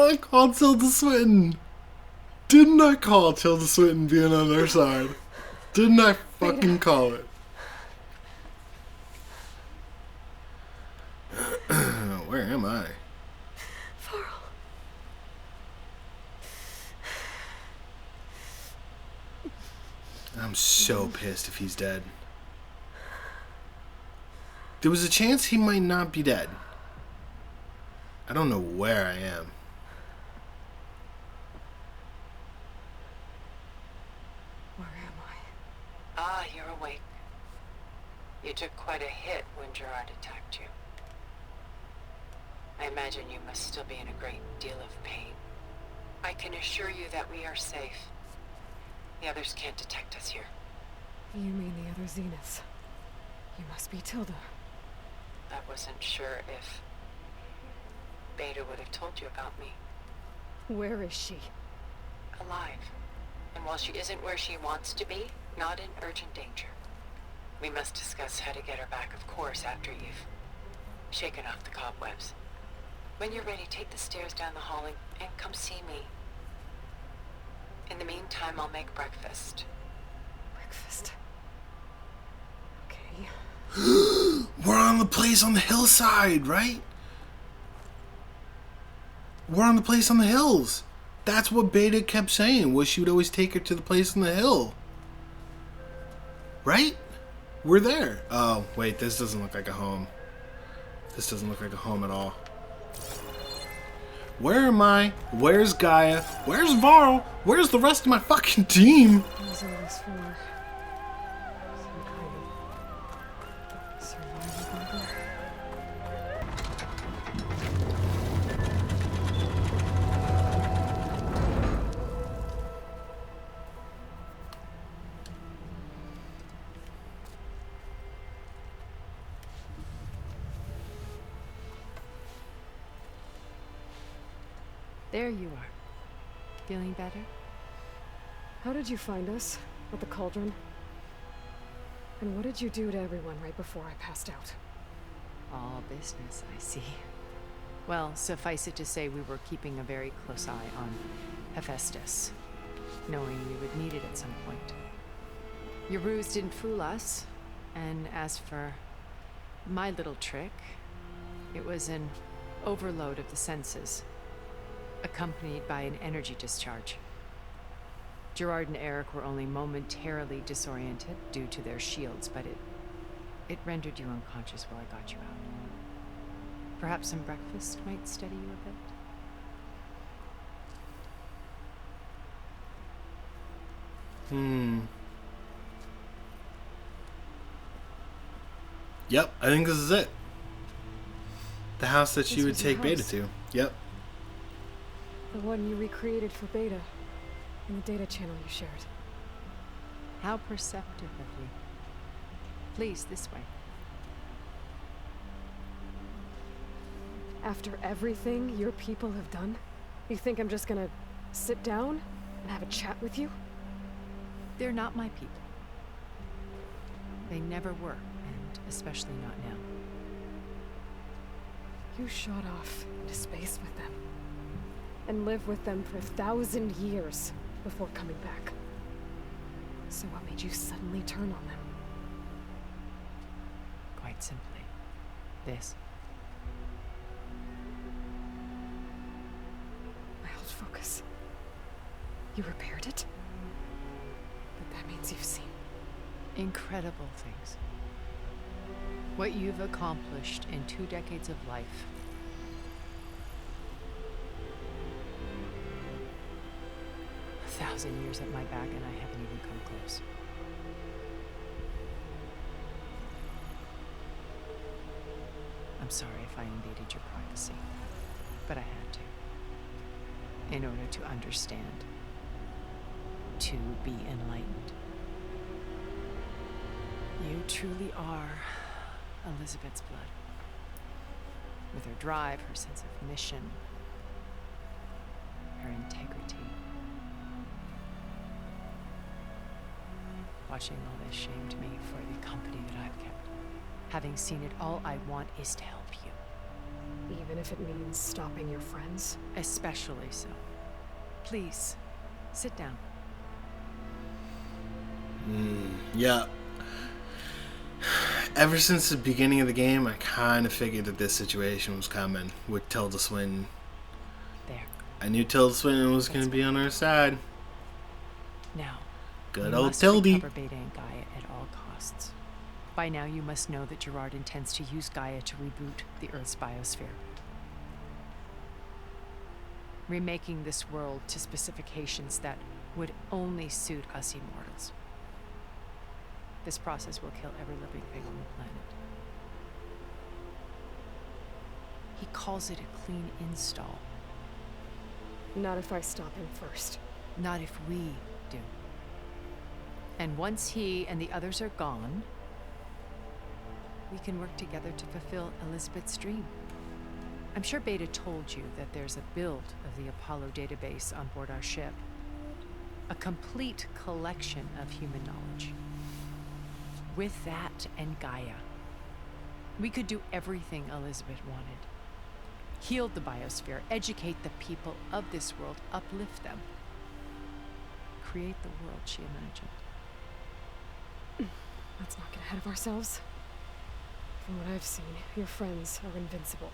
I called Tilda Swinton? Didn't I call Tilda Swinton being on their side? Didn't I fucking call it? Where am I? Varl. I'm so pissed if he's dead. There was a chance he might not be dead. I don't know where I am. Where am I? Ah, you're awake. You took quite a hit when Gerard attacked you. I imagine you must still be in a great deal of pain. I can assure you that we are safe. The others can't detect us here. You mean the other Zeniths? You must be Tilda. I wasn't sure if Beta would have told you about me. Where is she? Alive. And while she isn't where she wants to be, not in urgent danger. We must discuss how to get her back, of course, after you've shaken off the cobwebs. When you're ready, take the stairs down the hall and come see me. In the meantime, I'll make breakfast. Breakfast. Okay. We're on the place on the hillside, right? We're on the place on the hills. That's what Beta kept saying, was she would always take her to the place on the hill. Right? We're there. Oh, wait, this doesn't look like a home. This doesn't look like a home at all. Where am I? Where's Gaia? Where's Varl? Where's the rest of my fucking team? What are this for? Some kind of survival bunker? There you are. Feeling better? How did you find us? At the cauldron? And what did you do to everyone right before I passed out? All business, I see. Well, suffice it to say we were keeping a very close eye on Hephaestus, knowing we would need it at some point. Your ruse didn't fool us, and as for my little trick, it was an overload of the senses, accompanied by an energy discharge. Gerard and Eric were only momentarily disoriented due to their shields, but it rendered you unconscious while I got you out. Perhaps some breakfast might steady you a bit? Yep, I think this is it. The house that she This would was your take Beta house. to. Yep. The one you recreated for Beta. In the data channel you shared. How perceptive of you. Please, this way. After everything your people have done, you think I'm just gonna sit down and have a chat with you? They're not my people. They never were, and especially not now. You shot off into space with them. And lived with them for 1,000 years before coming back. So what made you suddenly turn on them? Quite simply, this. My old focus. You repaired it? But that means you've seen. Incredible things. What you've accomplished in 2 decades of life. A 1,000 years at my back, and I haven't even come close. I'm sorry if I invaded your privacy, but I had to. In order to understand. To be enlightened. You truly are Elizabeth's blood. With her drive, her sense of mission, her integrity. Watching all this shamed me for the company that I've kept. Having seen it, all I want is to help you. Even if it means stopping your friends? Especially so. Please, sit down. Yeah. Ever since the beginning of the game, I kind of figured that this situation was coming with Tilda Swinton. There. I knew Tilda Swinton was going to be on our side. Now, Good you old must Tildy. recover Beta and Gaia at all costs. By now, you must know that Gerard intends to use Gaia to reboot the Earth's biosphere. Remaking this world to specifications that would only suit us immortals. This process will kill every living thing on the planet. He calls it a clean install. Not if I stop him first. Not if we do. And once he and the others are gone, we can work together to fulfill Elizabeth's dream. I'm sure Beta told you that there's a build of the Apollo database on board our ship. A complete collection of human knowledge. With that and Gaia, we could do everything Elizabeth wanted. Heal the biosphere, educate the people of this world, uplift them. Create the world she imagined. Let's not get ahead of ourselves. From what I've seen, your friends are invincible.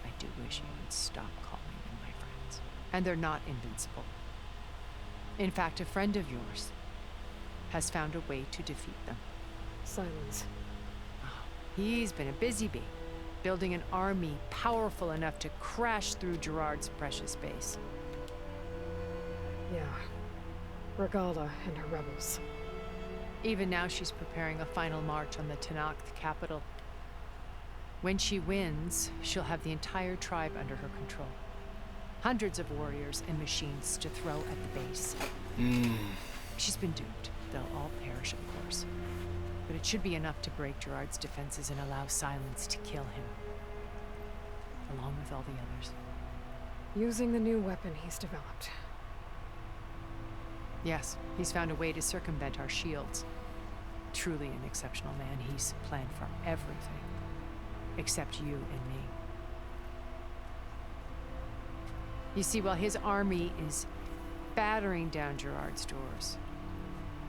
I do wish you would stop calling them my friends. And they're not invincible. In fact, a friend of yours has found a way to defeat them. Silence. He's been a busy bee, building an army powerful enough to crash through Gerard's precious base. Yeah. Regalda and her rebels. Even now, she's preparing a final march on the Tenakth capital. When she wins, she'll have the entire tribe under her control. Hundreds of warriors and machines to throw at the base. She's been duped. They'll all perish, of course. But it should be enough to break Gerard's defenses and allow Silence to kill him. Along with all the others. Using the new weapon he's developed. Yes, he's found a way to circumvent our shields. Truly an exceptional man. He's planned for everything. Except you and me. You see, while his army is battering down Gerard's doors,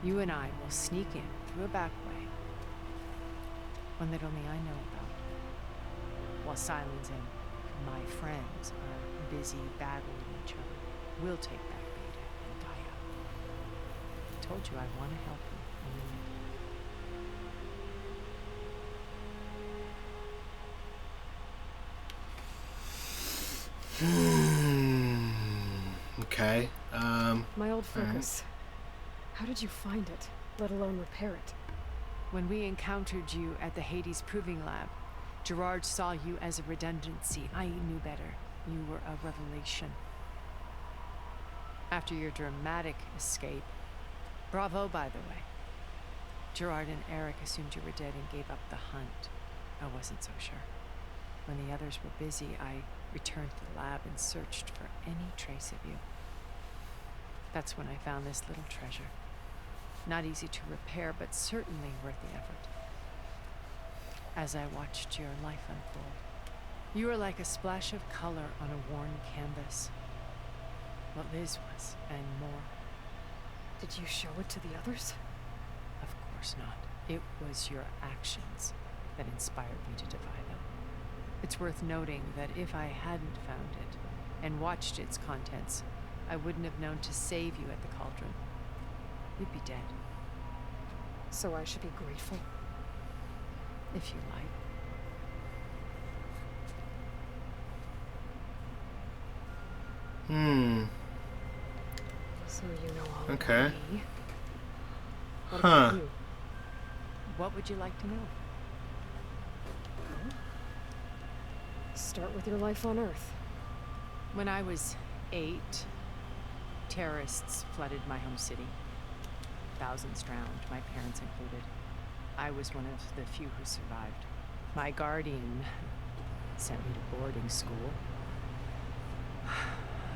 you and I will sneak in through a back way. One that only I know about. While Silence and my friends are busy battling each other, we'll take back Beta and Gaia. I told you I want to help you. Okay. My old focus. How did you find it, let alone repair it? When we encountered you at the Hades Proving Lab, Gerard saw you as a redundancy. I knew better. You were a revelation. After your dramatic escape, bravo, by the way. Gerard and Eric assumed you were dead and gave up the hunt. I wasn't so sure. When the others were busy, I returned to the lab and searched for any trace of you. That's when I found this little treasure. Not easy to repair, but certainly worth the effort. As I watched your life unfold, you were like a splash of color on a worn canvas. What Liz was, and more. Did you show it to the others? Of course not. It was your actions that inspired me to defy them. It's worth noting that if I hadn't found it and watched its contents, I wouldn't have known to save you at the cauldron. You'd be dead. So I should be grateful? If you like. So you know all Okay. about me. What Huh. about you? What would you like to know? Start with your life on Earth. When I was 8, terrorists flooded my home city. Thousands drowned, my parents included. I was one of the few who survived. My guardian sent me to boarding school.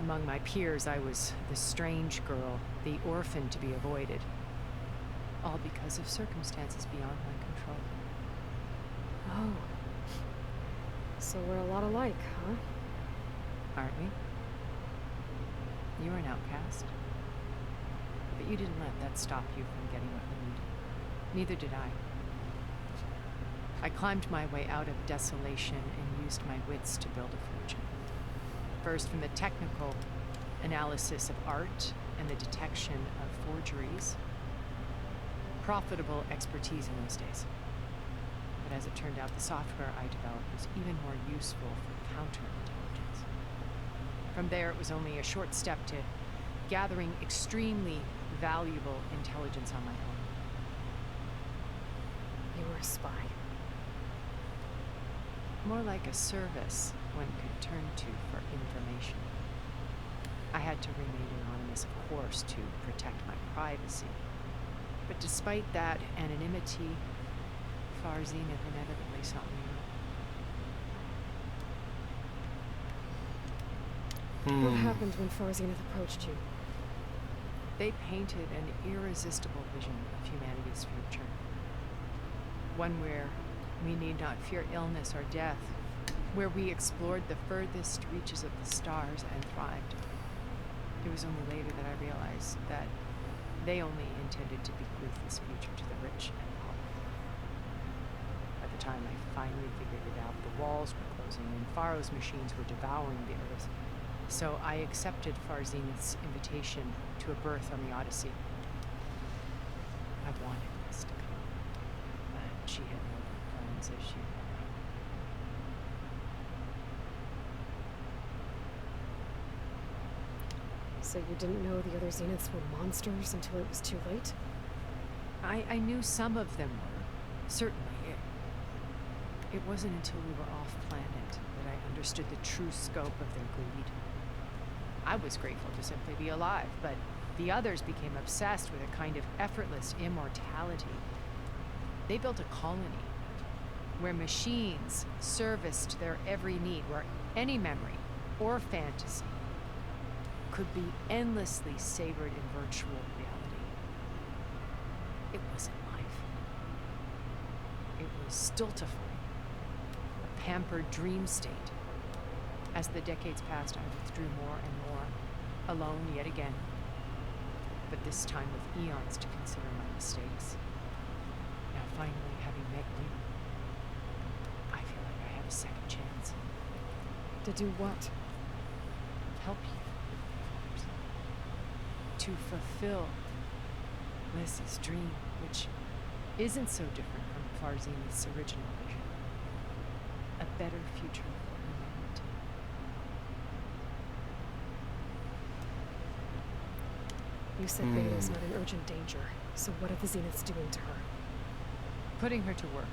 Among my peers, I was the strange girl, the orphan to be avoided. All because of circumstances beyond my control. Oh. So we're a lot alike, huh? Aren't we? You were an outcast. But you didn't let that stop you from getting what you needed. Neither did I. I climbed my way out of desolation and used my wits to build a fortune. First from the technical analysis of art and the detection of forgeries. Profitable expertise in those days. But as it turned out, the software I developed was even more useful for counterintelligence. From there, it was only a short step to gathering extremely valuable intelligence on my own. You were a spy. More like a service one could turn to for information. I had to remain anonymous, of course, to protect my privacy. But despite that anonymity, Far Zenith inevitably sought me out. What happened when Far Zenith approached you? They painted an irresistible vision of humanity's future. One where we need not fear illness or death, where we explored the furthest reaches of the stars and thrived. It was only later that I realized that they only intended to bequeath this future to the rich and powerful. At the time I finally figured it out, the walls were closing and Pharaoh's machines were devouring the earth. So I accepted Far Zenith's invitation to a berth on the Odyssey. I wanted this to come, but she had no plans as she had. So you didn't know the other Zeniths were monsters until it was too late? I knew some of them were, certainly. It wasn't until we were off planet that I understood the true scope of their greed. I was grateful to simply be alive, but the others became obsessed with a kind of effortless immortality. They built a colony where machines serviced their every need, where any memory or fantasy could be endlessly savored in virtual reality. It wasn't life. It was stultifying, a pampered dream state. As the decades passed, I withdrew more and more, alone yet again, but this time with eons to consider my mistakes. Now finally, having met you, I feel like I have a second chance. To do what? Help you. To fulfill Liz's dream, which isn't so different from Far Zenith's original vision. A better future for humanity. You said Beta's not in urgent danger, so what are the Zeniths doing to her? Putting her to work.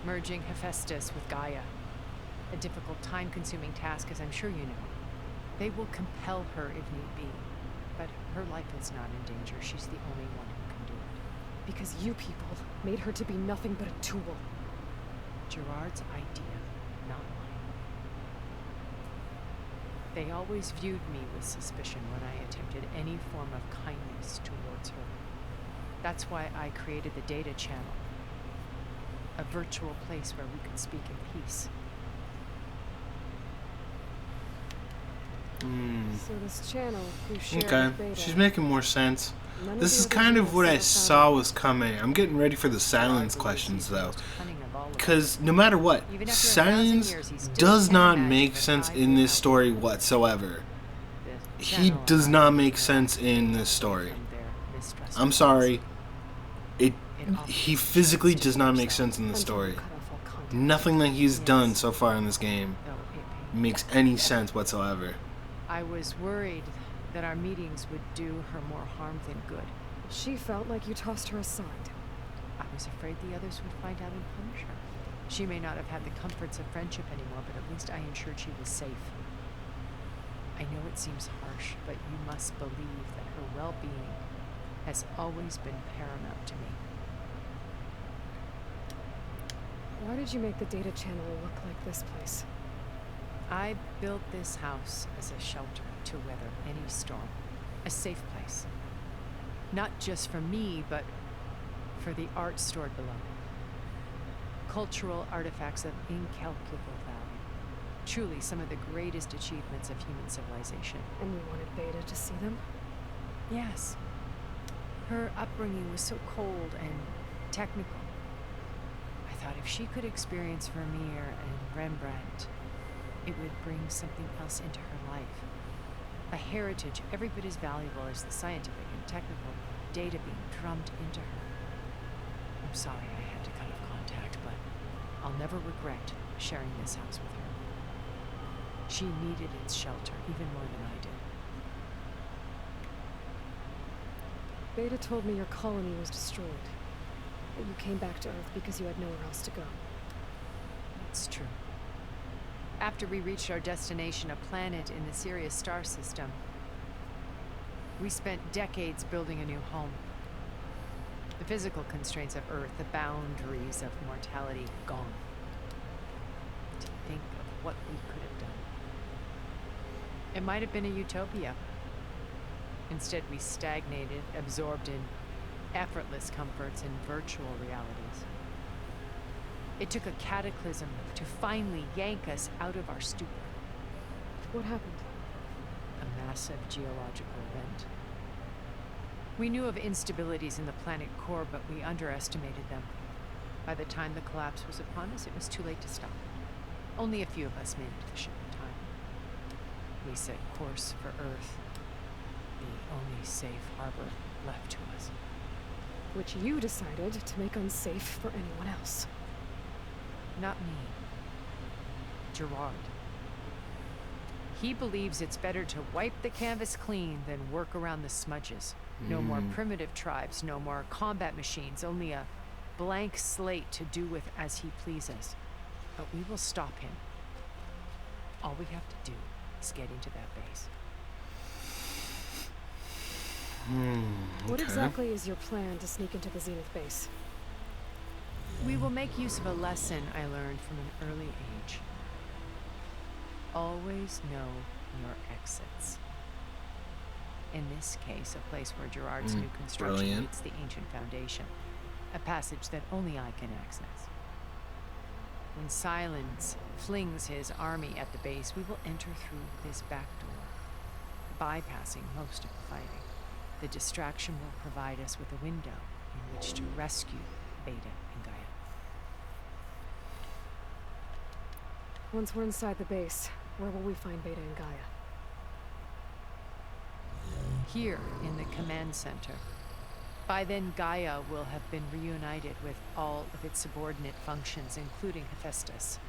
Merging Hephaestus with Gaia. A difficult, time-consuming task, as I'm sure you know. They will compel her if need be. But her life is not in danger. She's the only one who can do it. Because you people made her to be nothing but a tool. Gerard's idea, not mine. They always viewed me with suspicion when I attempted any form of kindness towards her. That's why I created the data channel. A virtual place where we could speak in peace. So this channel you shared Okay, with Beta, she's making more sense. none of This the is other kind of Zeniths what I ever saw found was coming. I'm getting ready for the silence Gerard questions believes he's the though. most cunning of all of us. Because no matter what, Even after 1,000 silence years, he still does can't not imagine make that sense I in will this help story him. whatsoever. The He channel does allows not me make to sense learn in this story. from their mistrust I'm of sorry. us. It offers he physically justice does to not make himself, sense in the until story. you cut off all contact. Nothing that he's done Yes. so far in this game though it pains makes any sense whatsoever. I was worried that our meetings would do her more harm than good. She felt like you tossed her aside. I was afraid the others would find out and punish her. She may not have had the comforts of friendship anymore, but at least I ensured she was safe. I know it seems harsh, but you must believe that her well-being has always been paramount to me. Why did you make the data channel look like this place? I built this house as a shelter to weather any storm. A safe place. Not just for me, but for the art stored below. cultural artifacts of incalculable value. Truly some of the greatest achievements of human civilization. And you wanted Beta to see them? Yes. Her upbringing was so cold and technical. I thought if she could experience Vermeer and Rembrandt, it would bring something else into her life. A heritage every bit as valuable as the scientific and technical data being drummed into her. I'm sorry I had to cut off contact, but I'll never regret sharing this house with her. She needed its shelter even more than I did. Beta told me your colony was destroyed. That you came back to Earth because you had nowhere else to go. It's true. After we reached our destination, a planet in the Sirius star system, we spent decades building a new home. The physical constraints of Earth, the boundaries of mortality, gone. To think of what we could have done. It might have been a utopia. Instead, we stagnated, absorbed in effortless comforts and virtual realities. It took a cataclysm to finally yank us out of our stupor. What happened? A massive geological event. We knew of instabilities in the planet core, but we underestimated them. By the time the collapse was upon us, it was too late to stop. Only a few of us made it to the ship in time. We set course for Earth, the only safe harbor left to us. Which you decided to make unsafe for anyone else. Not me. Gerard. He believes it's better to wipe the canvas clean than work around the smudges. No more primitive tribes, no more combat machines, only a blank slate to do with as he pleases. But we will stop him. All we have to do is get into that base. What exactly is your plan to sneak into the Zenith base? We will make use of a lesson I learned from an early age. Always know your exits. In this case, a place where Gerard's new construction meets the ancient foundation. A passage that only I can access. When Silence flings his army at the base, we will enter through this back door, bypassing most of the fighting. The distraction will provide us with a window in which to rescue Beta and Gaia. Once we're inside the base, where will we find Beta and Gaia? Here in the command center. By then, Gaia will have been reunited with all of its subordinate functions, including Hephaestus.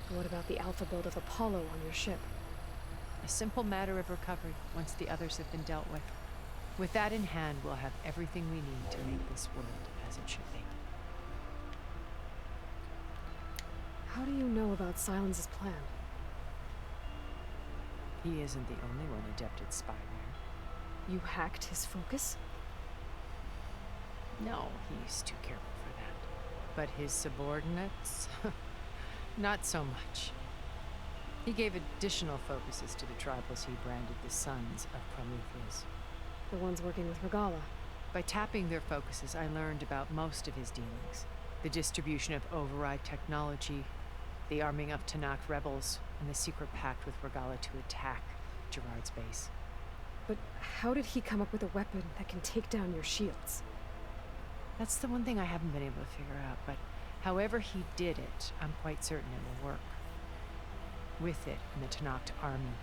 What about the alpha build of Apollo on your ship? A simple matter of recovery once the others have been dealt with. With that in hand, we'll have everything we need to make this world as it should be. How do you know about Silence's plan? He isn't the only one adept at spyware. You hacked his focus? No, he's too careful for that. But his subordinates? Not so much. He gave additional focuses to the tribals he branded the Sons of Prometheus. The ones working with Regala. By tapping their focuses, I learned about most of his dealings. The distribution of override technology, the arming of Tanakh rebels, and the secret pact with Regala to attack Gerard's base. But how did he come up with a weapon that can take down your shields? That's the one thing I haven't been able to figure out, but however he did it, I'm quite certain it will work. With it and the Tanakh army,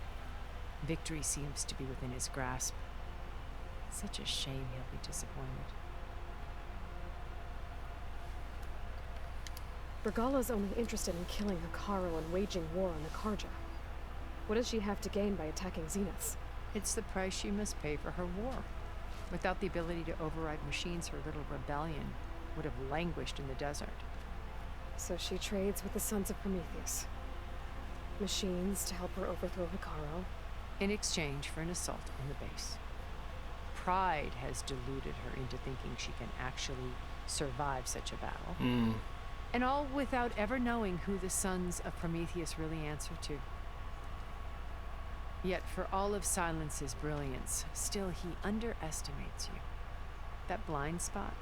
victory seems to be within his grasp. Such a shame he'll be disappointed. Regala's only interested in killing Hekarro and waging war on the Karja. What does she have to gain by attacking Zeniths? It's the price she must pay for her war. Without the ability to override machines, her little rebellion would have languished in the desert. So she trades with the Sons of Prometheus. Machines to help her overthrow Hekarro. In exchange for an assault on the base. Pride has deluded her into thinking she can actually survive such a battle. And all without ever knowing who the Sons of Prometheus really answer to. Yet for all of Silence's brilliance, still he underestimates you. That blind spot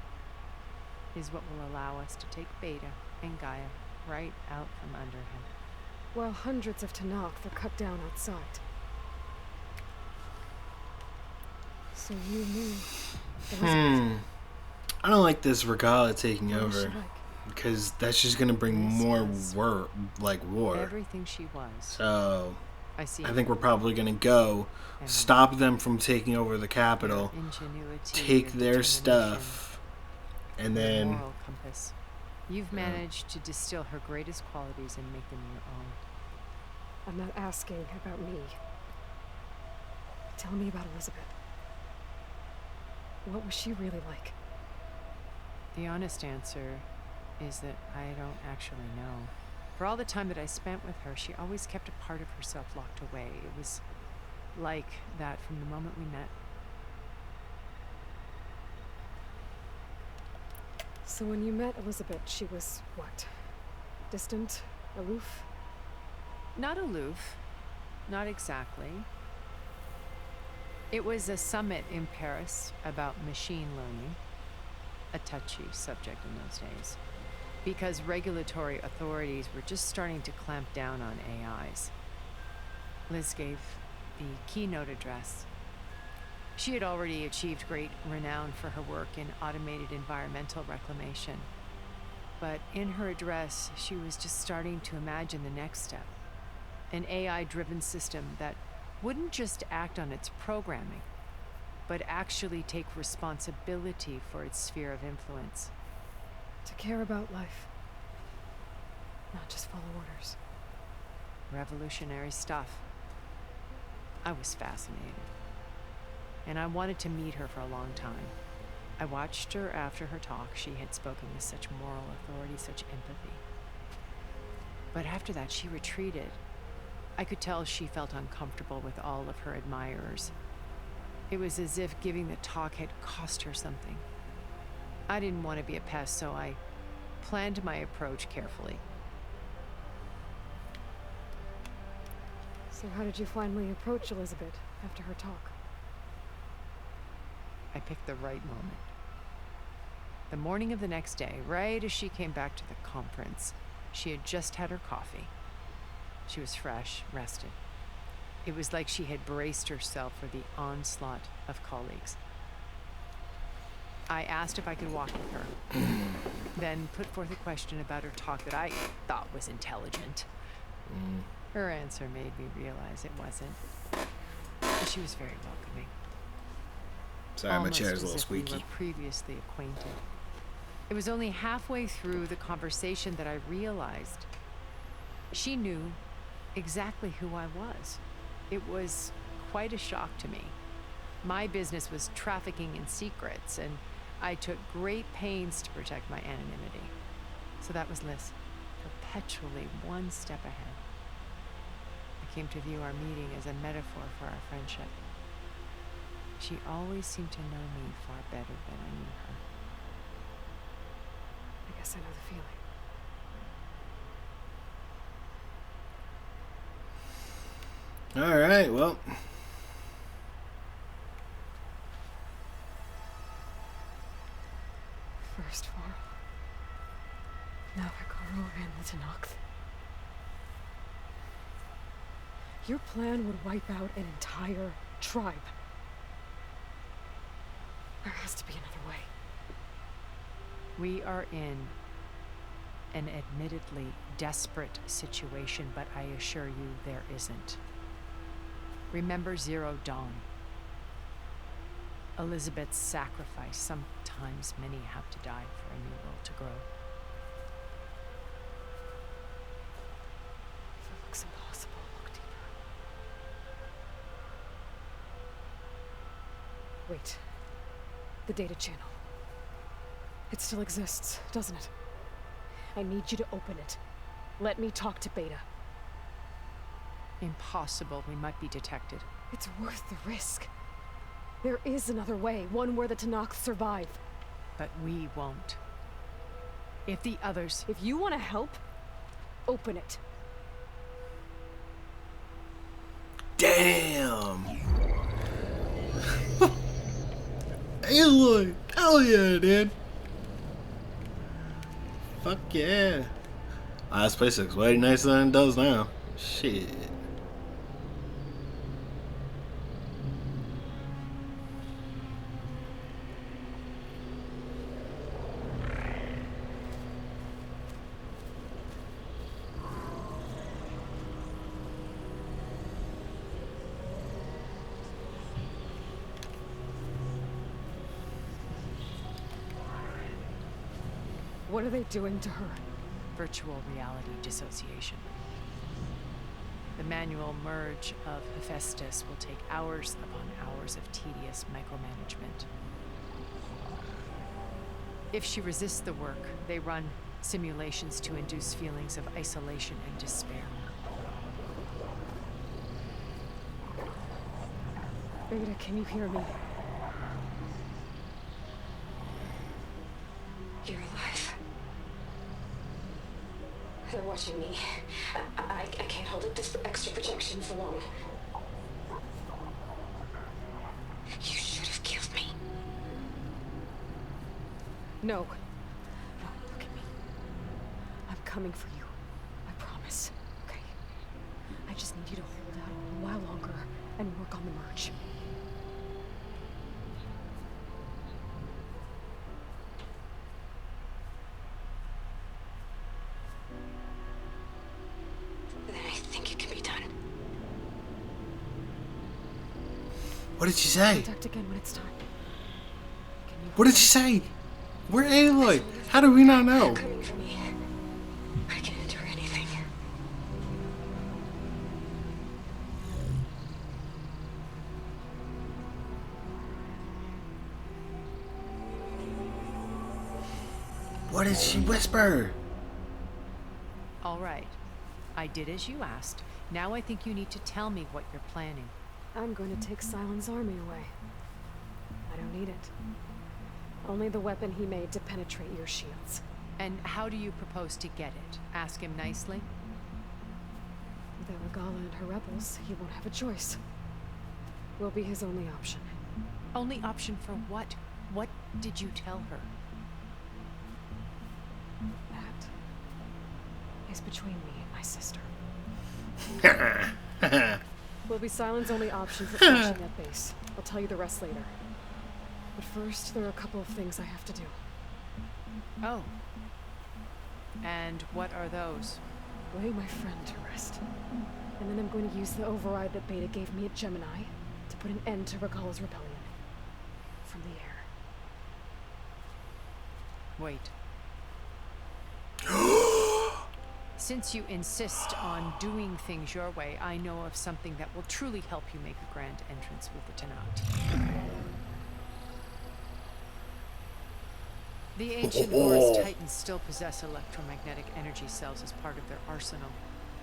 is what will allow us to take Beta and Gaia right out from under him. While hundreds of Tenakth are cut down outside. So you knew Elizabeth. I don't like this Regala taking What was she over. like? Because that's just going to bring This more was war. Everything she was. So, I see. I think we're probably going to go And stop them from taking over the capital, ingenuity, take your their determination, stuff, and your then moral compass. You've managed to distill her greatest qualities and make them your own. I'm not asking about me. Tell me about Elizabeth. What was she really like? The honest answer is that I don't actually know. For all the time that I spent with her, she always kept a part of herself locked away. It was like that from the moment we met. So when you met Elizabeth, she was what? Distant? Aloof? Not aloof. Not exactly. It was a summit in Paris about machine learning. A touchy subject in those days. Because regulatory authorities were just starting to clamp down on AIs. Liz gave the keynote address. She had already achieved great renown for her work in automated environmental reclamation. But in her address, she was just starting to imagine the next step. An AI-driven system that wouldn't just act on its programming, but actually take responsibility for its sphere of influence. To care about life. Not just follow orders. Revolutionary stuff. I was fascinated. And I wanted to meet her for a long time. I watched her after her talk. She had spoken with such moral authority, such empathy. But after that, she retreated. I could tell she felt uncomfortable with all of her admirers. It was as if giving the talk had cost her something. I didn't want to be a pest, so I planned my approach carefully. So how did you finally approach Elizabeth after her talk? I picked the right moment. The morning of the next day, right as she came back to the conference, she had just had her coffee. She was fresh, rested. It was like she had braced herself for the onslaught of colleagues. I asked if I could walk with her, then put forth a question about her talk that I thought was intelligent. Her answer made me realize it wasn't. But she was very welcoming. sorry, my Almost chair's a as little if we squeaky. were previously acquainted. It was only halfway through the conversation that I realized she knew exactly who I was. It was quite a shock to me. My business was trafficking in secrets, and I took great pains to protect my anonymity. So that was Liz, perpetually one step ahead. I came to view our meeting as a metaphor for our friendship. She always seemed to know me far better than I knew her. I guess I know the feeling. Alright, well. First for Navikoro and the Tenakth. Your plan would wipe out an entire tribe. There has to be another way. We are in an admittedly desperate situation, but I assure you there isn't. Remember Zero Dawn. Elizabeth's sacrifice. Sometimes many have to die for a new world to grow. If it looks impossible, look deeper. Wait. The data channel. It still exists, doesn't it? I need you to open it. Let me talk to Beta. Impossible. We might be detected. It's worth the risk. There is another way, one where the Tenakth survive. But we won't. If the others... If you want to help, open it. Damn! Aloy! Hell yeah, dude! fuck yeah. This place looks way nicer than it does now. Shit. What are they doing to her? Virtual reality dissociation. The manual merge of Hephaestus will take hours upon hours of tedious micromanagement. If she resists the work, they run simulations to induce feelings of isolation and despair. Beta, can you hear me? You're alive. They're watching me. I can't hold up this extra protection for long. You should have killed me. No. No, look at me. I'm coming for you. I promise. Okay? I just need you to hold out a while longer and work on the merge. Then I think it can be done. What did she say? Contact again when it's time. Can you What did she say? We're Aloy. How do we not know? Coming for me. I can endure anything. What did she whisper? All right. I did as you asked. Now I think you need to tell me what you're planning. I'm going to take Sylens' army away. I don't need it. Only the weapon he made to penetrate your shields. And how do you propose to get it? Ask him nicely? Without Regala and her rebels, he won't have a choice. We'll be his only option. Only option for what? What did you tell her? That is between me and my sister. Will be Sylens' only option for finishing that base. I'll tell you the rest later. But first, there are a couple of things I have to do. Oh. And what are those? Lay my friend to rest. And then I'm going to use the override that Beta gave me at Gemini to put an end to Regala's rebellion. From the air. Wait. Since you insist on doing things your way, I know of something that will truly help you make a grand entrance with the Tenat. The ancient Horus Titans still possess electromagnetic energy cells as part of their arsenal.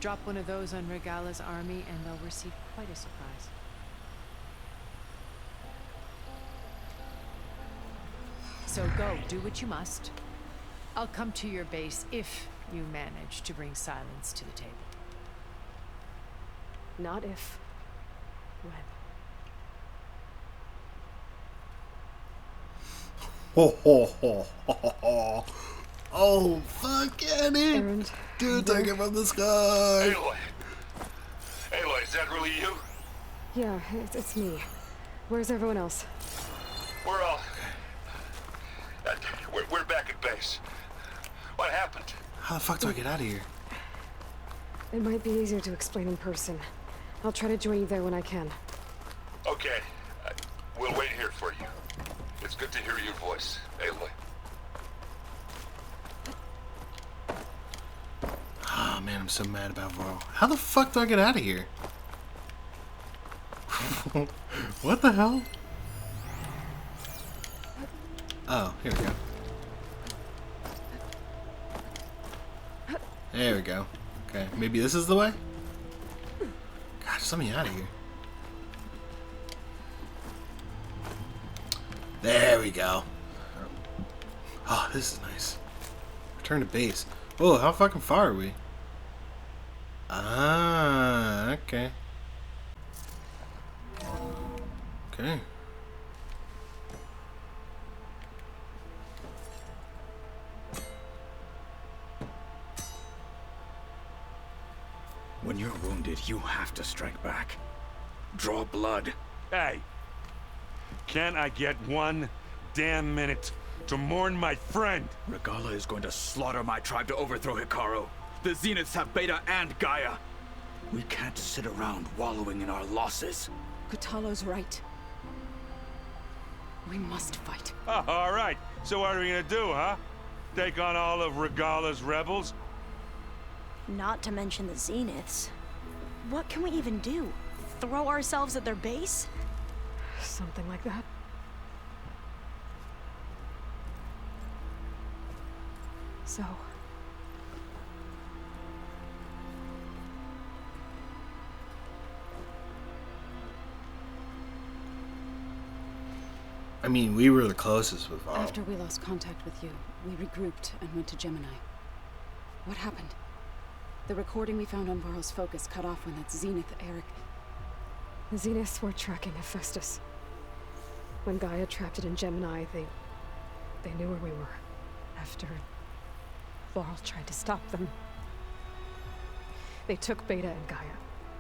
Drop one of those on Regala's army and they'll receive quite a surprise. So go, do what you must. I'll come to your base if you manage to bring Sylens to the table. Not if. When. Ho ho ho ho ho. Oh fuck yeah, dude! Erend, Dude, take it from the sky. Aloy! Aloy, is that really you? Yeah, it's me. Where's everyone else? We're all... we're back at base. What happened? How the fuck do I get out of here? It might be easier to explain in person. I'll try to join you there when I can. Okay, we'll wait here for you. It's good to hear your voice, Aloy. Oh man, I'm so mad about Varl. How the fuck do I get out of here? What the hell? Oh, here we go. There we go. Okay, maybe this is the way? God, just let me out of here. There we go. Oh, this is nice. Return to base. Oh, how fucking far are we? Ah, okay. Okay. Did you have to strike back? Draw blood? Hey! Can't I get one damn minute to mourn my friend? Regalla is going to slaughter my tribe to overthrow Hikaru. The Zeniths have Beta and Gaia. We can't sit around wallowing in our losses. Kotallo's right. We must fight. Oh, all right. So what are we gonna do, huh? Take on all of Regalla's rebels? Not to mention the Zeniths. What can we even do? Throw ourselves at their base? Something like that. So... I mean, we were the closest with Val. After we lost contact with you, we regrouped and went to Gemini. What happened? The recording we found on Varl's focus cut off when that Zenith Eric... The Zeniths were tracking Hephaestus. When Gaia trapped it in Gemini, they knew where we were. After Varl tried to stop them. They took Beta and Gaia.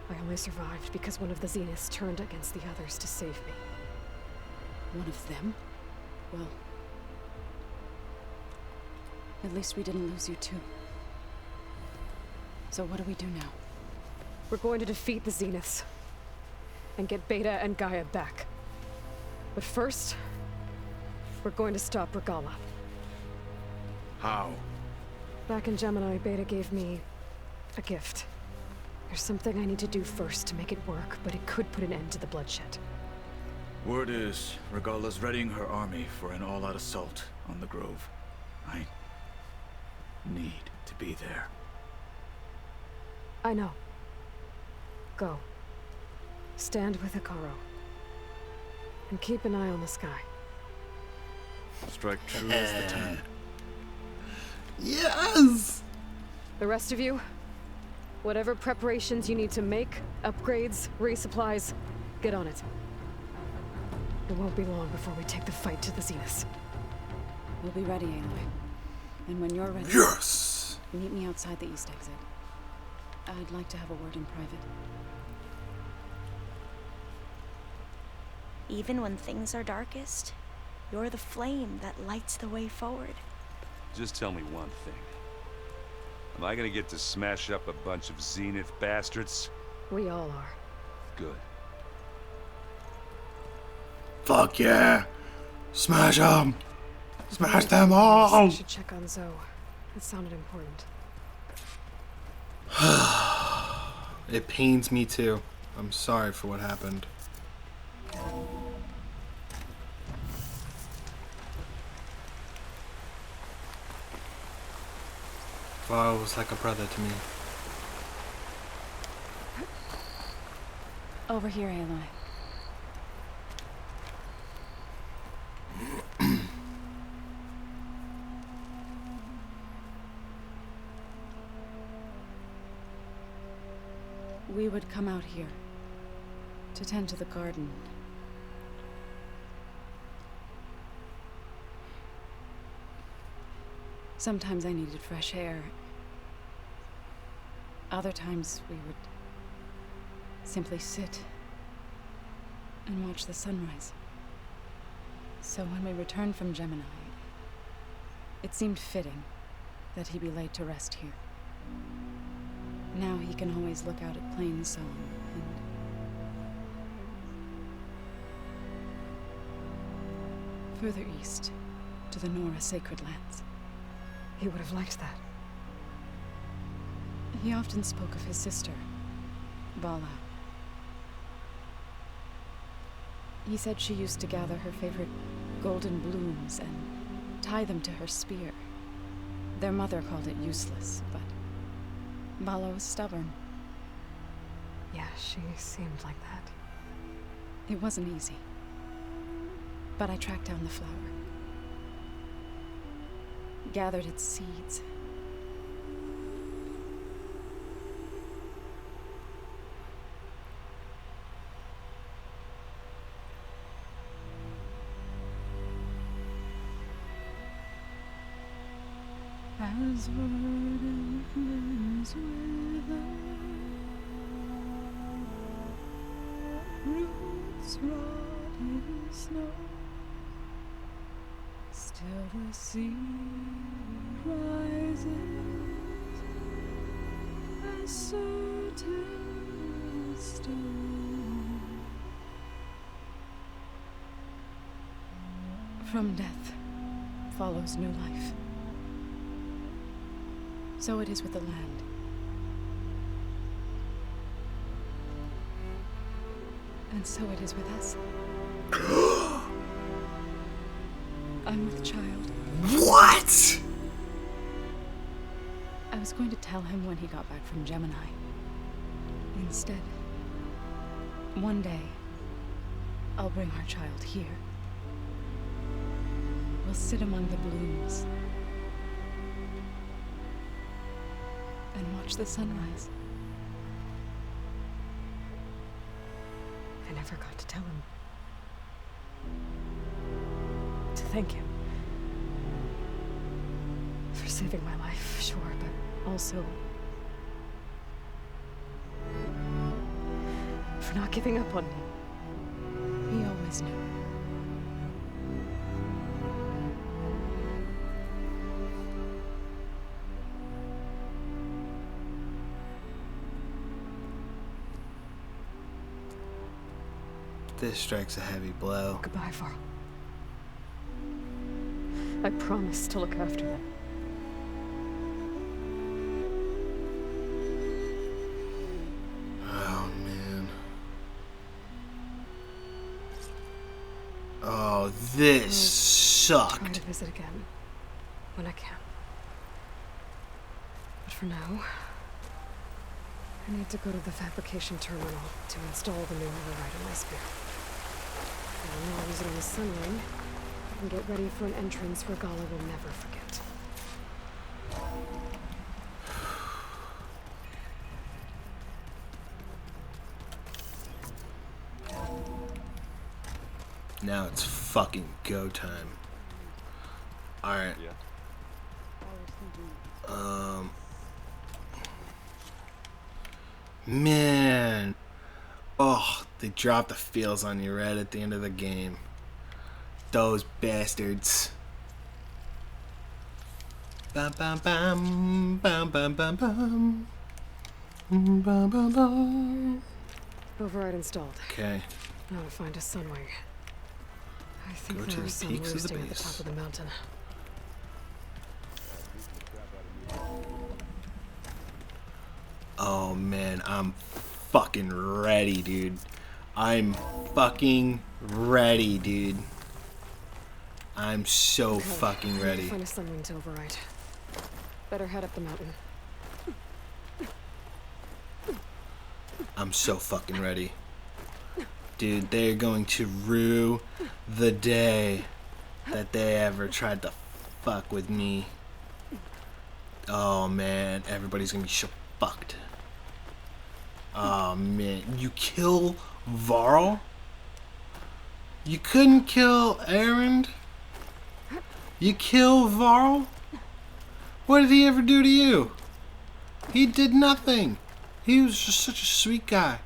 I only survived because one of the Zeniths turned against the others to save me. One of them? Well... At least we didn't lose you too. So what do we do now? We're going to defeat the Zeniths. And get Beta and Gaia back. But first... we're going to stop Regalla. How? Back in Gemini, Beta gave me... a gift. There's something I need to do first to make it work, but it could put an end to the bloodshed. Word is, Regalla's readying her army for an all-out assault on the Grove. I need to be there. I know. Go. Stand with Hikaru. And keep an eye on the sky. Strike true as the 10. Yes! The rest of you, whatever preparations you need to make, upgrades, resupplies, get on it. It won't be long before we take the fight to the Zeniths. We'll be ready, Aloy. And when you're ready... Yes! Meet me outside the east exit. I'd like to have a word in private. Even when things are darkest, you're the flame that lights the way forward. Just tell me one thing. Am I gonna get to smash up a bunch of Zenith bastards? We all are. Good. Fuck yeah! Smash them! Smash them all! I should check on Zoe. It sounded important. It pains me too. I'm sorry for what happened. Varl was like a brother to me. Over here, Aloy. We would come out here to tend to the garden. Sometimes I needed fresh air. Other times we would simply sit and watch the sunrise. So when we returned from Gemini, it seemed fitting that he be laid to rest here. Now he can always look out at Plainsong and... further east, to the Nora Sacred Lands. He would have liked that. He often spoke of his sister, Vala. He said she used to gather her favorite golden blooms and tie them to her spear. Their mother called it useless, but Vala was stubborn. Yeah, she seemed like that. It wasn't easy. But I tracked down the flower. Gathered its seeds. As verdant as with is rotting snow. Still the sea rises as certain as stone. From death follows new life. So it is with the land. And so it is with us. I'm with child. What? I was going to tell him when he got back from Gemini. Instead, one day, I'll bring our child here. We'll sit among the blooms and watch the sunrise. I never got to tell him. To thank him. For saving my life, sure, but also for not giving up on me. He always knew. This strikes a heavy blow. Goodbye, Varl. I promise to look after them. Oh, man. Oh, this Try sucked. to visit again when I can. But for now, I need to go to the fabrication terminal to install the new override on my spear. And I'll use it on the sun ring and get ready for an entrance Regala will never forget. Now it's fucking go time. Alright. Yeah. Man. Oh, they dropped the feels on you right at the end of the game. Those bastards. Bam bam bam bam bam bam bam. Bam bam bam. Override installed. Okay. Now to find a sunwing. I think Go to there the are some peaks of the roosting at the base. top of the mountain. Oh man, I'm fucking ready, dude. I'm fucking ready, dude. I'm so Okay, fucking I need to ready. Find a sunwing to override. Better head up the mountain. I'm so fucking ready. Dude, they're going to rue the day that they ever tried to fuck with me. Oh man, everybody's gonna be so fucked. Oh man, you kill Varl? You couldn't kill Erend? You kill Varl? What did he ever do to you? He did nothing. He was just such a sweet guy.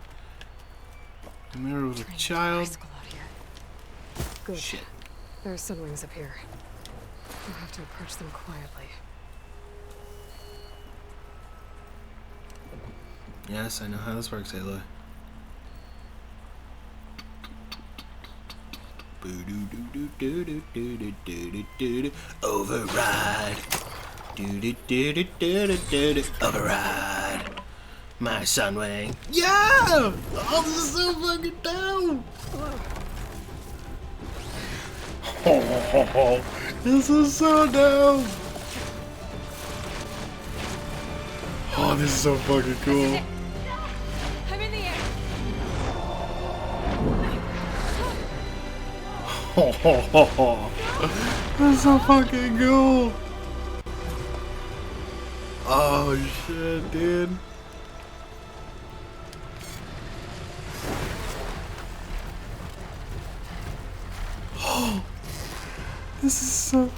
Remember, was a child. Bicycle out here. Good. Shit. There are sunwings up here. We'll have to approach them quietly. Yes, I know how this works, Aloy. Override. Override. My Sunwing. Yeah! Oh, this is so fucking dope! Oh, this is so dope! Oh, this is so fucking cool. I'm in the air. That's so fucking cool. Oh shit, dude. Oh, this is so.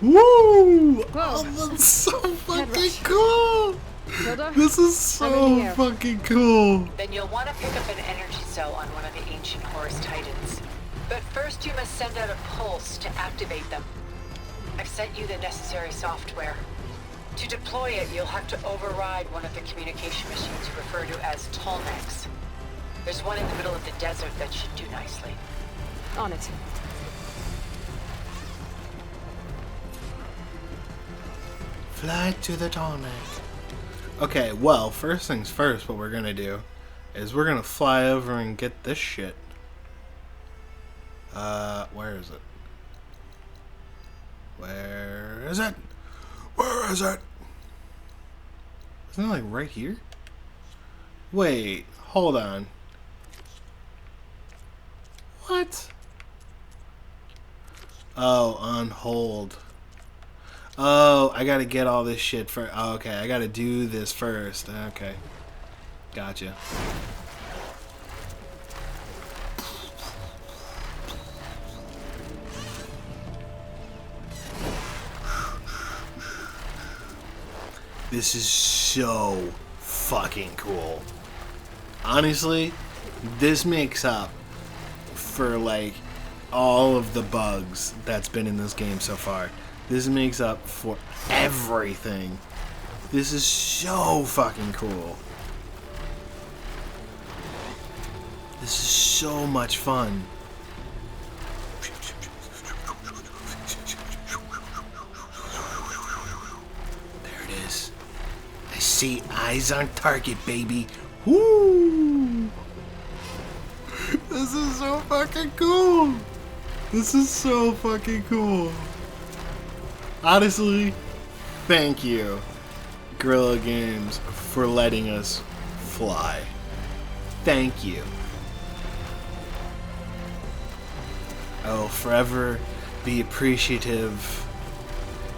Woo! Oh, that's so fucking cool. Tilda? This is I'm in so here. fucking cool. Then you'll want to pick up an energy cell on one of the ancient Horus Titans. But first you must send out a pulse to activate them. I've sent you the necessary software. To deploy it, you'll have to override one of the communication machines you refer to as Tallnecks. There's one in the middle of the desert that should do nicely. On it. Fly to the Tallneck. Okay, well, first things first, what we're gonna do is we're gonna fly over and get this shit. Where is it? Where is it? Where is it? Isn't it like right here? Wait, hold on. What? Oh, on hold. Oh, I gotta get all this shit first. Oh, okay, I gotta do this first. Okay. Gotcha. This is so fucking cool. Honestly, this makes up for like all of the bugs that's been in this game so far. This makes up for everything. This is so fucking cool. This is so much fun. There it is. I see eyes on target, baby. Woo! This is so fucking cool. This is so fucking cool. Honestly, thank you, Guerrilla Games, for letting us fly. Thank you. I will forever be appreciative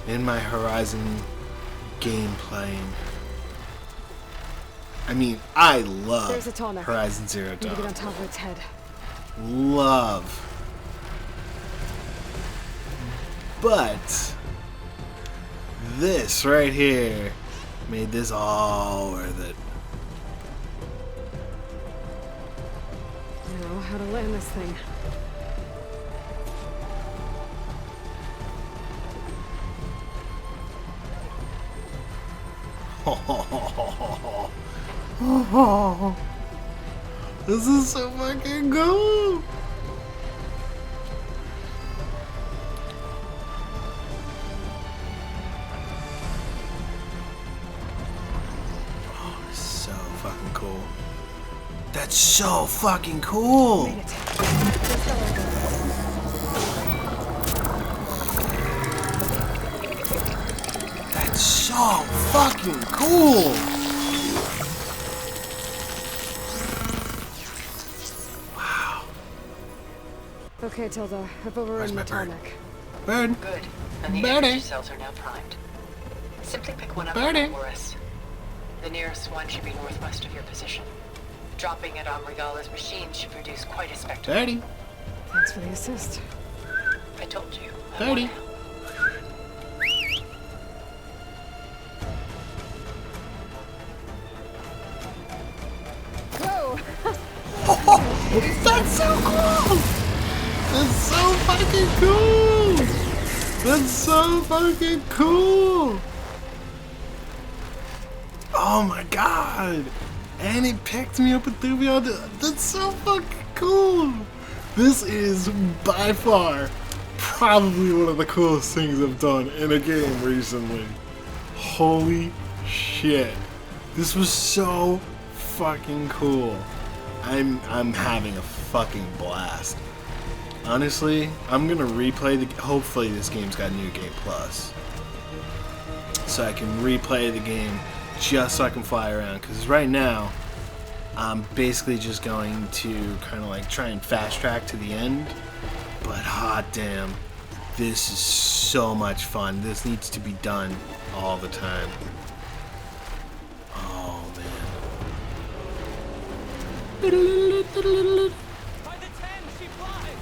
in my Horizon gameplay. I mean, I love There's a Tallneck. Horizon Zero Need to get on Dawn. top of its head. Love. But this right here made this all worth it. I know how to land this thing. This is so fucking cool. Oh, it's so fucking cool. That's so fucking cool. Made it. Let's go over. That's so fucking cool. Wow. Okay, Tilda. I've overridden Where's the my bird? Tallneck. Bird. Good. And the Birdie. energy cells are now primed. Simply pick one up Birdie. from the forest. The nearest one should be northwest of your position. Dropping it on Regala's machine should produce quite a spectacle. Birdie. Thanks for the assist. I told you. I Birdie. want to help. Whoa! That's so cool! That's so fucking cool! That's so fucking cool! Oh my god! And it picked me up and threw me on the... That's so fucking cool! This is by far probably one of the coolest things I've done in a game recently. Holy shit. This was so fucking cool. I'm having a fucking blast. Honestly, I'm gonna replay the. Hopefully, this game's got New Game Plus, so I can replay the game just so I can fly around. Because right now, I'm basically just going to kind of like try and fast track to the end. But hot damn, this is so much fun. This needs to be done all the time. Oh man. By the 10, she flies!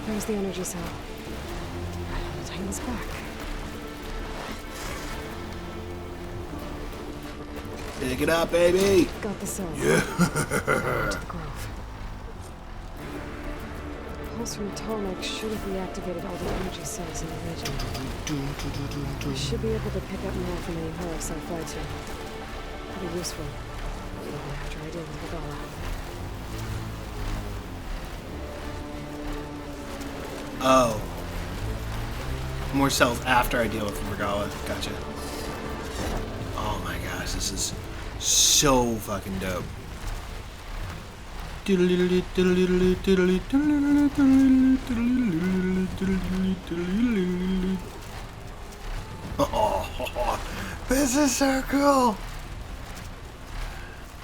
There's the energy cell. Titans us back. Pick it up, baby! Got the cell. Yeah! To the grove. Pulse from Tallneck should have reactivated all the energy cells in the region. We should be able to pick up more from any Horus I fly to. Pretty useful. Even after I deal with Regalla. Oh. More cells after I deal with Regalla. Gotcha. Oh my gosh, this is so fucking dope. Oh, this is so cool.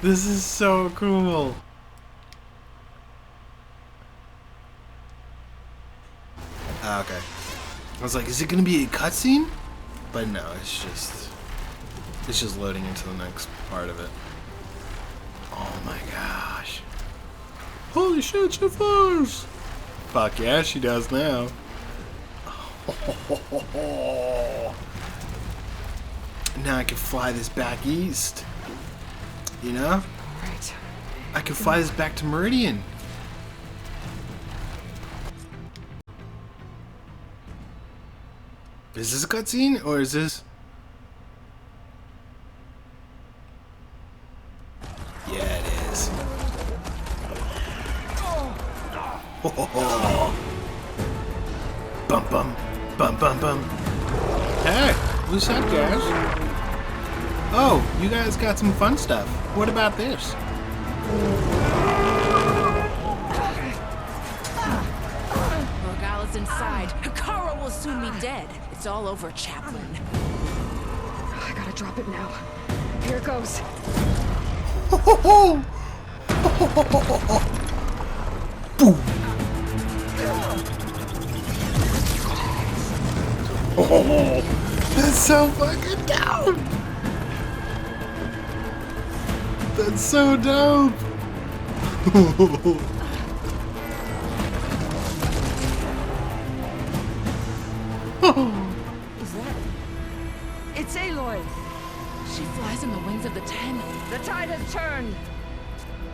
This is so cool. Okay. I was like, is it gonna be a cutscene? But no, it's just loading into the next part of it. Oh my gosh. Holy shit, she flies! Fuck yeah, she does now. Now I can fly this back east. You know? Right. I can fly this back to Meridian. Is this a cutscene or is this? Yeah, it is. Bum bum bum bum bum. Hey, what's up, guys? Oh, you guys got some fun stuff. What about this? Regalla's inside. Hekarro will soon be dead. It's all over, Chaplain. I gotta drop it now. Here it goes. Boom. Oh, that's so fucking dope. That's so dope. Is that? It's Aloy. She flies on the wings of the Ten. The tide has turned.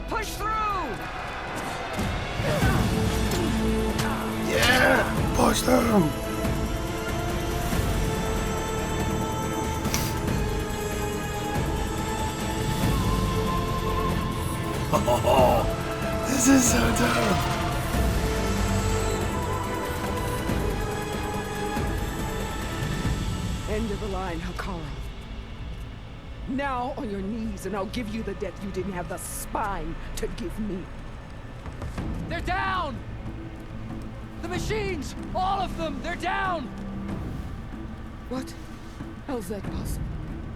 Push through. Yeah, push through. Oh, this is so dope. End of the line, Hekarro. Now on your knees, and I'll give you the death you didn't have the spine to give me. They're down! The machines! All of them! They're down! What? How's that possible?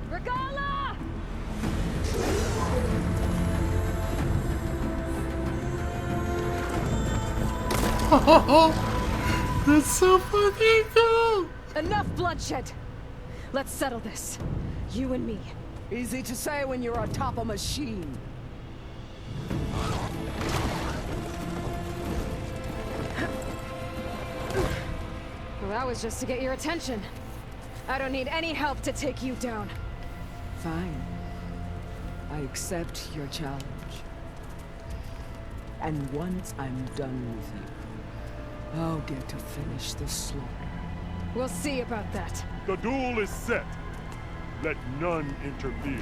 Regalla! That's so fucking cool! Enough bloodshed! Let's settle this. You and me. Easy to say when you're atop a machine. Well, that was just to get your attention. I don't need any help to take you down. Fine. I accept your challenge. And once I'm done with you, I'll get to finish the slaughter. We'll see about that. The duel is set. Let none interfere.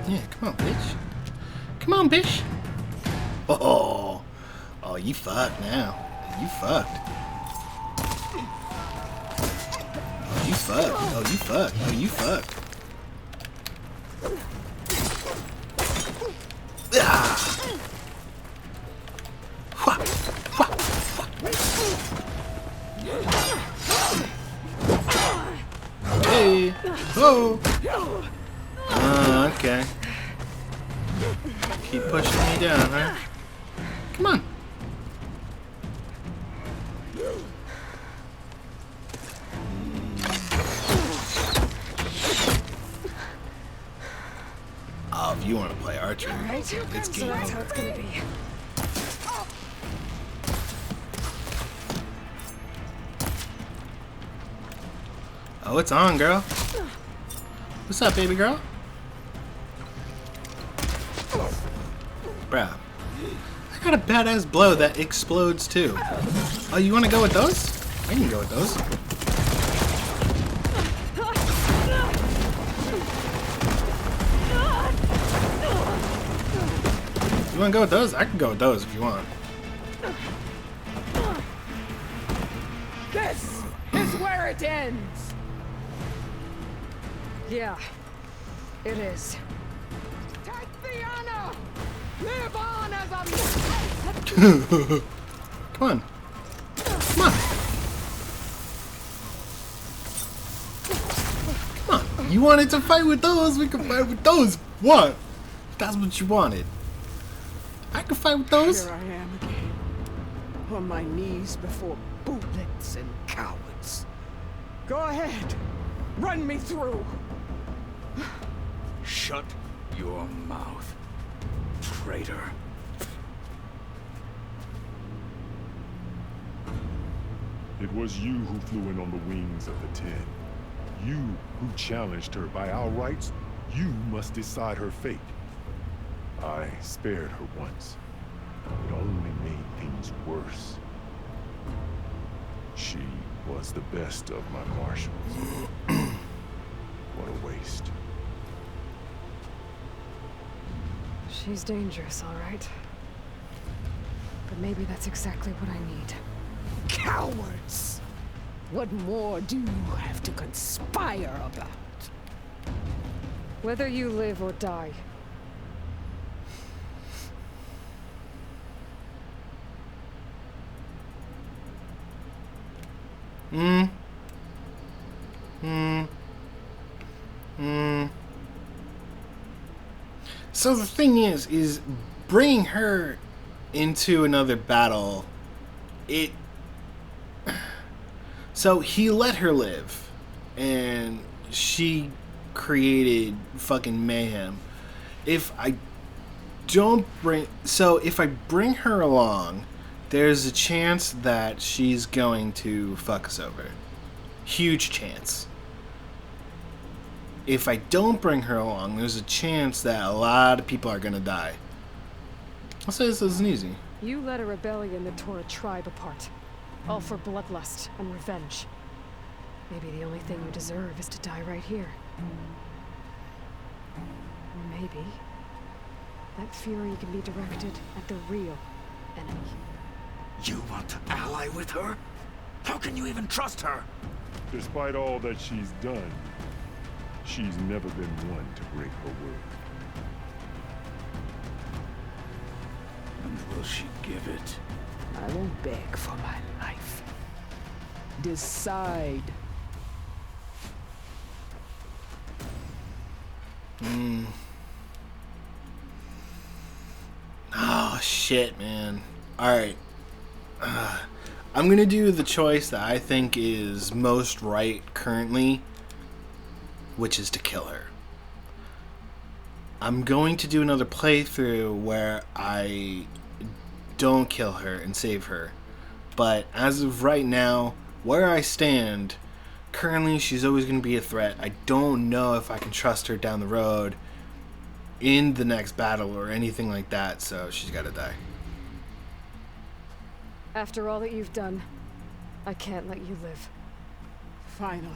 Yeah, come on, bitch. Come on, bitch. Oh, you fucked now. You fucked. Oh, you fucked. Oh, you fucked. Oh, you fucked. Ah. Hey. Oh. Okay. Keep pushing me down, huh? Come on. Oh, if you want to play archery. Alright, It's so game that's how over. it's gonna be. Oh, it's on, girl. What's up, baby girl? Bruh. I got a badass blow that explodes too. Oh, you want to go with those? I can go with those. You want to go with those? I can go with those if you want. This is where it ends. Yeah, it is. Tatiana! Live on as a... Come on. Come on. Come on. You wanted to fight with those? We can fight with those. What? That's what you wanted. I can fight with those. Here I am again. On my knees before bullets and cowards. Go ahead. Run me through. Shut your mouth, traitor. It was you who flew in on the wings of the Ten. You who challenged her. By our rights, you must decide her fate. I spared her once. It only made things worse. She was the best of my marshals. What a waste. She's dangerous, all right. But maybe that's exactly what I need. Cowards! What more do you have to conspire about? Whether you live or die. So the thing is bringing her into another battle, so he let her live, and she created fucking mayhem. If I bring her along, there's a chance that she's going to fuck us over. Huge chance. If I don't bring her along, there's a chance that a lot of people are gonna die. I'll say this isn't easy. You led a rebellion that tore a tribe apart. All for bloodlust and revenge. Maybe the only thing you deserve is to die right here. Or maybe that fury can be directed at the real enemy. You want to ally with her? How can you even trust her? Despite all that she's done, she's never been one to break her word. And will she give it? I won't beg for my life. Decide. Oh, shit, man. Alright. I'm gonna do the choice that I think is most right currently, which is to kill her. I'm going to do another playthrough where I don't kill her and save her. But as of right now, where I stand, currently she's always going to be a threat. I don't know if I can trust her down the road in the next battle or anything like that, so she's got to die. After all that you've done, I can't let you live. Finally.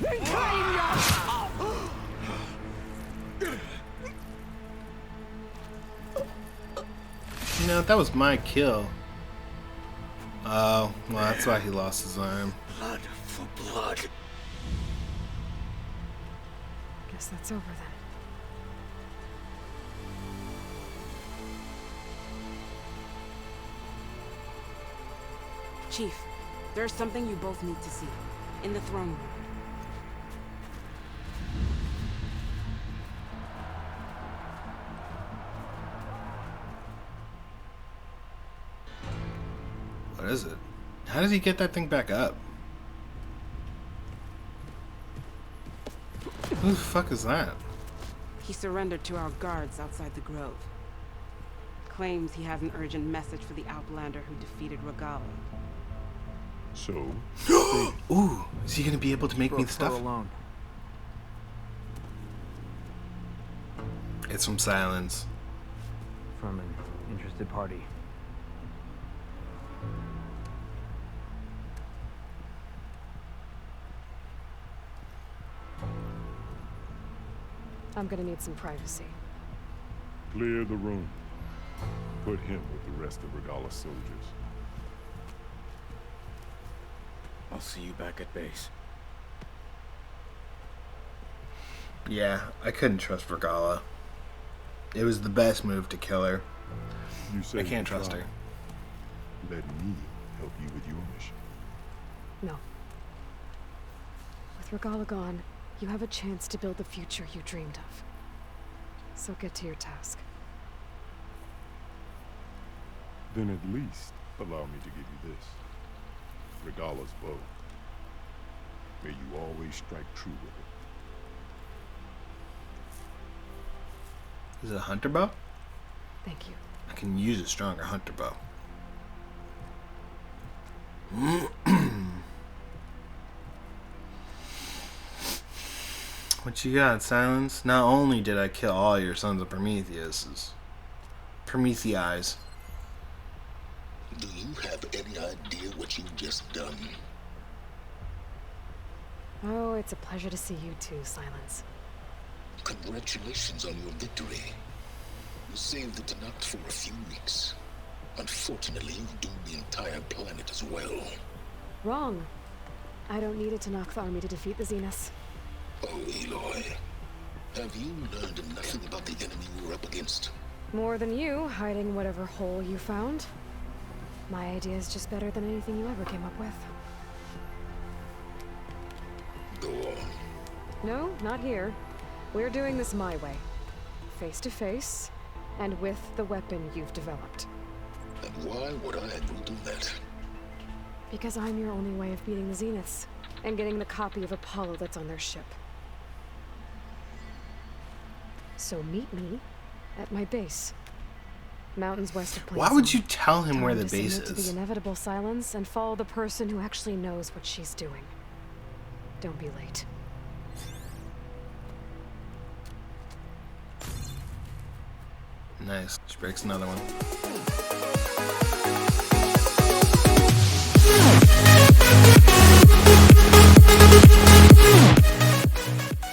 Then claim your... You know, that was my kill. Oh, well, that's why he lost his arm. Blood for blood. Guess that's over then. Chief, there's something you both need to see. In the throne room. What is it? How did he get that thing back up? Who the fuck is that? He surrendered to our guards outside the grove. Claims he has an urgent message for the Outlander who defeated Regalla. So? Ooh, is he gonna be able to make me the stuff? Alone. It's from Silence. From an interested party. I'm gonna need some privacy. Clear the room. Put him with the rest of Regalla's soldiers. I'll see you back at base. Yeah, I couldn't trust Regalla. It was the best move to kill her. You say I can't trust her. Let me help you with your mission. No. With Regalla gone, you have a chance to build the future you dreamed of. So get to your task. Then at least allow me to give you this. Regalla's bow. May you always strike true with it. Is it a hunter bow? Thank you. I can use a stronger hunter bow. What you got, Silence? Not only did I kill all your sons of Prometheus, Prometheus. Do you have any idea what you've just done? Oh, it's a pleasure to see you too, Silence. Congratulations on your victory. You saved the Tenakth for a few weeks. Unfortunately, you've doomed the entire planet as well. Wrong. I don't need a Tenakth army to defeat the Zeniths. Oh, Aloy. Have you learned nothing about the enemy we're up against? More than you, hiding whatever hole you found. My idea is just better than anything you ever came up with. Go on. No, not here. We're doing this my way. Face to face, and with the weapon you've developed. And why would I agree to that? Because I'm your only way of beating the Zeniths, and getting the copy of Apollo that's on their ship. So meet me at my base. Mountains west of Plains. Why would you tell him where the Time to base submit to is? the inevitable silence and follow the person who actually knows what she's doing. Don't be late. Nice. She breaks another one.